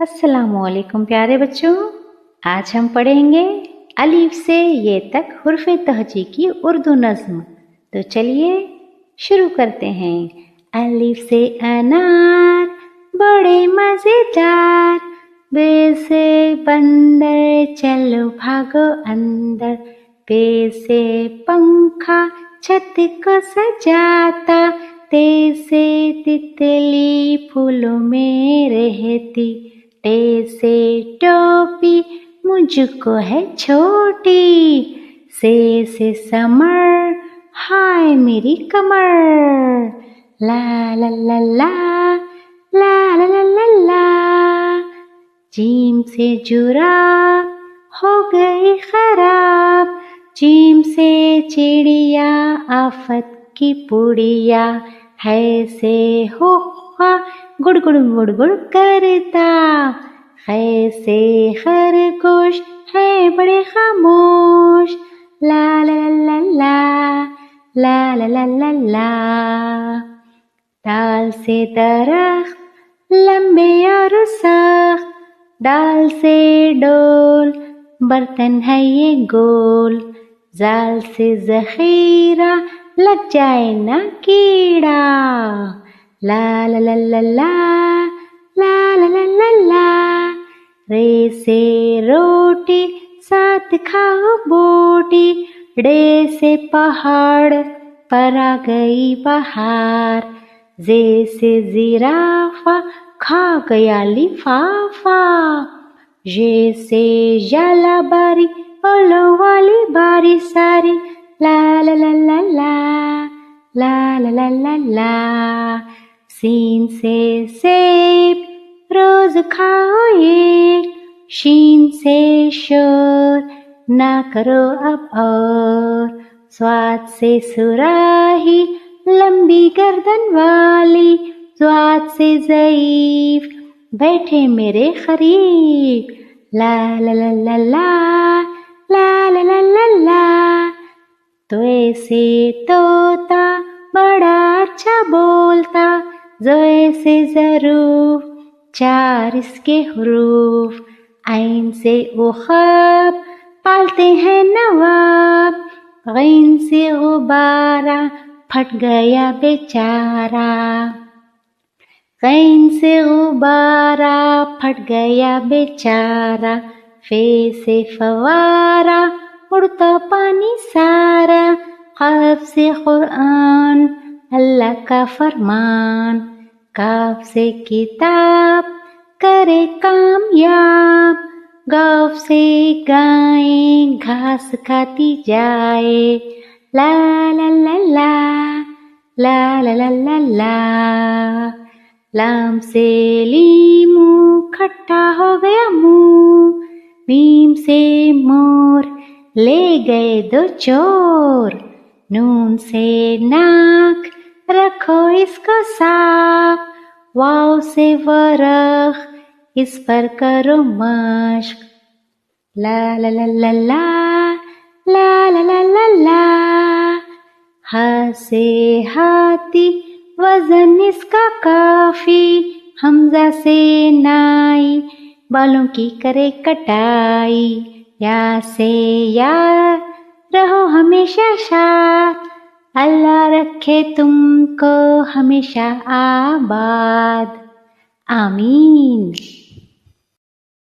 السلام علیکم پیارے بچوں، آج ہم پڑھیں گے الف سے یہ تک حرف تہجی کی اردو نظم۔ تو چلیے شروع کرتے ہیں۔ الف سے انار بڑے مزیدار، بے سے بندر چلو بھاگو اندر، پے سے پنکھا چھت کو سجاتا، تے سے تتلی پھولوں میں رہتی، ٹے سے ٹوپی مجھ کو ہے چھوٹی، سے سمر ہائے میری کمر، لا لا لا لا لا لا لا لا لا، جیم سے جراب ہو گئی خراب، جیم سے چڑیا آفت کی پڑیا، ہے سے ہوقا گڑ گڑ گڑ گڑ کرتا، خے سے خرگوش ہے بڑے خاموش، لا لا لا لا لا لا لا لا لا، دال سے درخت لمبے اور سخت، دال سے ڈول برتن ہے یہ گول، زال سے ذخیرہ لگ جائے نا کیڑا، لا لا لا لا لا لا لا لا لا لا، رے سے روٹی ساتھ کھاؤ بوٹی، ڈے سے پہاڑ پر آ گئی بہار، زے سے زرافہ کھا گیا لفافہ، ژے سے ژالہ باری اولوں والی باری ساری، لا لا لا لا لا لا لا لا لا لا، سین سے سیب روز کھاؤ ایک، شین سے شور نہ کرو اب اور، صاد سے صراحی لمبی گردن والی، ضاد سے ضعیف بیٹھے میرے قریب، لا لا لا لا لا لا لا لا لا لا، توے سے طوطا بڑا اچھا بولتا، زوئے سے ظروف چار اس کے حروف، عین سے عقاب پالتے ہیں نواب، غین سے غبارہ پھٹ گیا بیچارہ، غین سے غبارہ پھٹ گیا بیچارہ، فے سے فوارہ اڑتا پانی سارا، قاف سے قرآن اللہ کا فرمان، کاف سے کتاب کرے کامیاب، گاف سے گائیں گھاس کھاتی جائے، لا لا لا لا لا لا لا لا لا، لام سے لیمو کھٹا ہو گیا منہ، میم سے مور لے گئے دو چور، نون سے ناک رکھو اس کو صاف، واو سے ورق اس پر کرو مشق، لا لا لا لا لا لا لا لا لا لا، ہا سے ہاتھی وزن اس کا کافی، حمزہ سے نائی بالوں کی کرے کٹائی، یا سے یار رہو ہمیشہ شاد، اللہ رکھے تم کو ہمیشہ آباد، آمین۔